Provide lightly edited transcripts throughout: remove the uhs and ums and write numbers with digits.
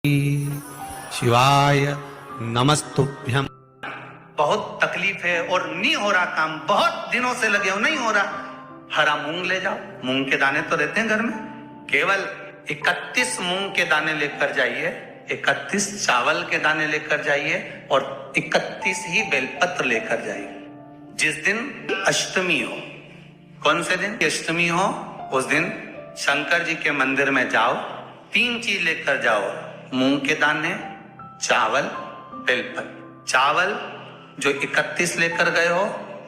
शिवाय नमस्तुभ्यम। बहुत तकलीफ है और नहीं हो रहा काम, बहुत दिनों से लगे हो, नहीं हो रहा। हरा मूंग ले जाओ, मूंग के दाने तो रहते हैं घर में, केवल 31 मूंग के दाने लेकर जाइए, 31 चावल के दाने लेकर जाइए और 31 ही बेलपत्र लेकर जाइए। जिस दिन अष्टमी हो, कौन से दिन अष्टमी हो, उस दिन शंकर जी के मंदिर में जाओ, 3 चीज लेकर जाओ, मूंग के दाने, चावल, बेलपत्र। चावल जो 31 लेकर गए हो,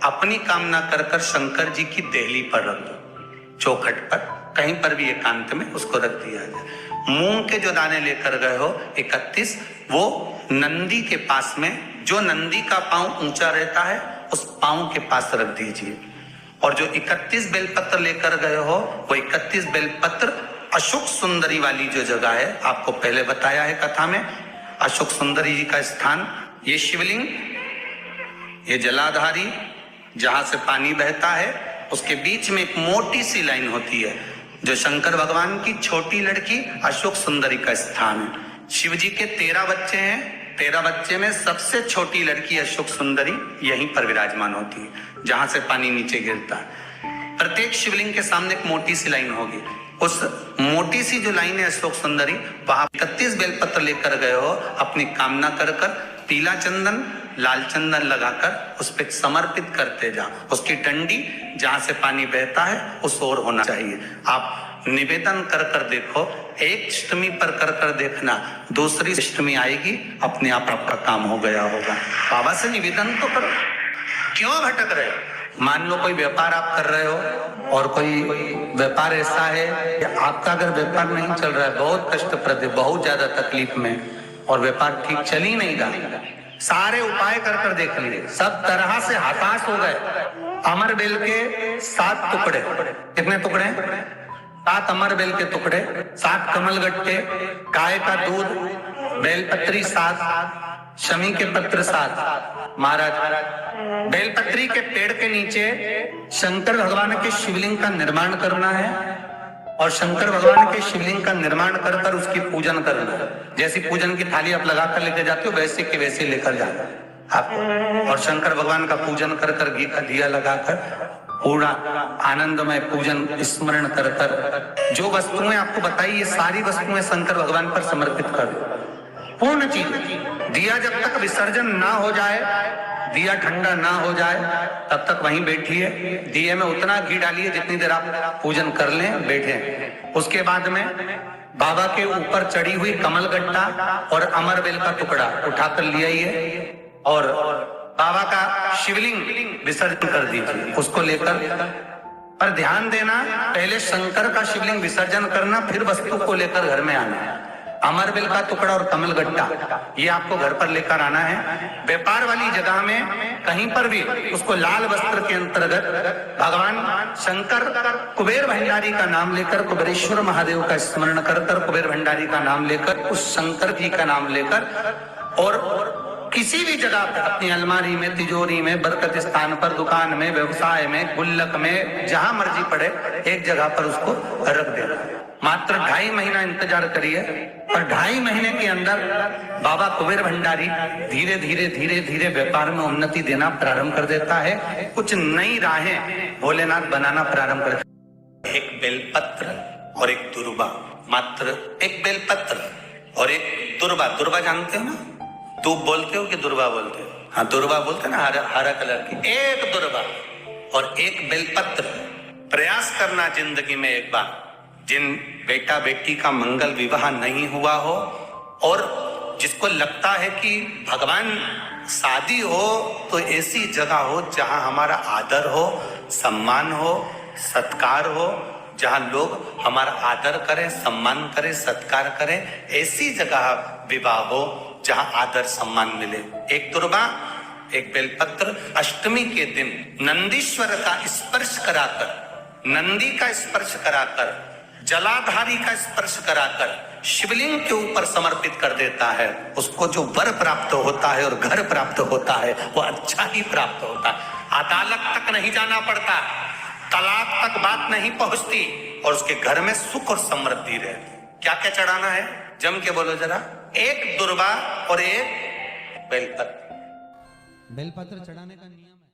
अपनी कामना कर कर शंकर जी की देहली पर रख दो, चौखट पर, कहीं पर भी एकांत में उसको रख दिया जाए। मूंग के जो दाने लेकर गए हो 31, वो नंदी के पास में, जो नंदी का पांव ऊंचा रहता है उस पांव के पास रख दीजिए। और जो 31 बेलपत्र लेकर गए हो, वो 31 बेलपत्र अशोक सुंदरी वाली जो जगह है, आपको पहले बताया है कथा में, अशोक सुंदरी जी का स्थान, ये शिवलिंग, ये जलाधारी जहां से पानी बहता है, उसके बीच में एक मोटी सी लाइन होती है, जो शंकर भगवान की छोटी लड़की अशोक सुंदरी का स्थान है। शिव जी के 13 बच्चे हैं, 13 बच्चे में सबसे छोटी लड़की अशोक सुंदरी यहीं पर विराजमान होती है, जहां से पानी नीचे गिरता है। प्रत्येक शिवलिंग के सामने एक मोटी सी लाइन होगी, उस मोटी सी जो लाइन है अशोक सुंदरी, वहां 31 बेलपत्र लेकर गए हो, अपनी कामना कर कर पीला चंदन, लाल चंदन लगाकर उस पर समर्पित करते जाओ। उसकी डंडी जहां से पानी बहता है उस ओर होना चाहिए। आप निवेदन कर कर देखो, एक अष्टमी पर कर कर देखना, दूसरी अष्टमी आएगी, अपने आप आपका काम हो गया होगा। बाबा से निवेदन तो करो, क्यों भटक रहे हो? मान लो कोई व्यापार आप कर रहे हो और कोई व्यापार ऐसा है कि आपका अगर व्यापार नहीं चल रहा है, बहुत कष्टप्रद है, बहुत ज्यादा तकलीफ में, और व्यापार ठीक चल ही नहीं रहा, सारे उपाय कर कर देख लिए, सब तरह से हताश हो गए। अमर बेल के 7 टुकड़े, कितने टुकड़े? 7 अमर बेल के टुकड़े, 7 कमल गट्टे, गाय का दूध, बेलपत्री 7, शमी के पत्र 7। महाराज, बेलपत्री के पेड़ के नीचे शंकर भगवान के शिवलिंग का निर्माण करना है, और शंकर भगवान के शिवलिंग का निर्माण कर कर उसकी पूजन करना है। जैसी पूजन की थाली आप लगा कर लेके जाते हो, वैसे के वैसे लेकर जाना आपको, और शंकर भगवान का पूजन कर कर, घी का दिया लगाकर पूरा आनंदमय पूजन स्मरण कर कर, जो वस्तुएं आपको बताई, ये सारी वस्तुएं शंकर भगवान पर समर्पित कर दो। पूर्ण चीज, दिया जब तक विसर्जन ना हो जाए, दिया ठंडा ना हो जाए, तब तक वहीं बैठिए। दिए में उतना घी डालिए जितनी देर आप पूजन कर लें, बैठे। उसके बाद में बाबा के ऊपर चढ़ी हुई कमल गट्टा और अमर बेल का टुकड़ा उठाकर ले आइए और बाबा का शिवलिंग विसर्जन कर दीजिए। उसको लेकर, पर ध्यान देना, पहले शंकर का शिवलिंग विसर्जन करना, फिर वस्तु को लेकर घर में आना। अमर बेल का टुकड़ा और कमल गट्टा ये आपको घर पर लेकर आना है। व्यापार वाली जगह में कहीं पर भी उसको लाल वस्त्र के अंतर्गत भगवान शंकर, कुबेर भंडारी का नाम लेकर, कुबेरेश्वर महादेव का स्मरण कर कर, कुबेर भंडारी का नाम लेकर, उस शंकर जी का नाम लेकर, और किसी भी जगह पर अपनी अलमारी में, तिजोरी में, बरकत स्थान पर, दुकान में, व्यवसाय में, गुल्लक में, जहां मर्जी पड़े, एक जगह पर उसको रख देना। मात्र 2.5 महीना इंतजार करिए, और 2.5 महीने के अंदर बाबा कुबेर भंडारी धीरे धीरे धीरे धीरे व्यापार में उन्नति देना प्रारंभ कर देता है। कुछ नई राहें भोलेनाथ बनाना प्रारंभ कर देता है। एक बेलपत्र और एक दुर्वा, मात्र एक बेलपत्र और एक दुर्वा। दुर्वा जानते हो ना? तू बोलते हो कि दुर्वा बोलते हो? हाँ, दुर्वा बोलते ना, हरा कलर की। एक दुर्वा और एक बेलपत्र। प्रयास करना जिंदगी में एक बार, जिन बेटा बेटी का मंगल विवाह नहीं हुआ हो, और जिसको लगता है कि भगवान शादी हो तो ऐसी जगह हो जहां हमारा आदर हो, सम्मान हो, सत्कार हो, जहां लोग हमारा आदर करें, सम्मान करें, सत्कार करें, ऐसी जगह विवाह हो जहां आदर सम्मान मिले। एक दुर्वा, एक बेलपत्र। अष्टमी के दिन नंदीश्वर का स्पर्श कराकर, नंदी का स्पर्श कराकर, जलाधारी का स्पर्श कराकर शिवलिंग के ऊपर समर्पित कर देता है। उसको जो वर प्राप्त होता है और घर प्राप्त होता है, वो अच्छा ही प्राप्त होता है। अदालत तक नहीं जाना पड़ता, तलाक तक बात नहीं पहुंचती, और उसके घर में सुख और समृद्धि रहती। क्या क्या चढ़ाना है? जम के बोलो जरा, एक दुर्वा और एक बेलपत्र। बेलपत्र चढ़ाने का नियम है।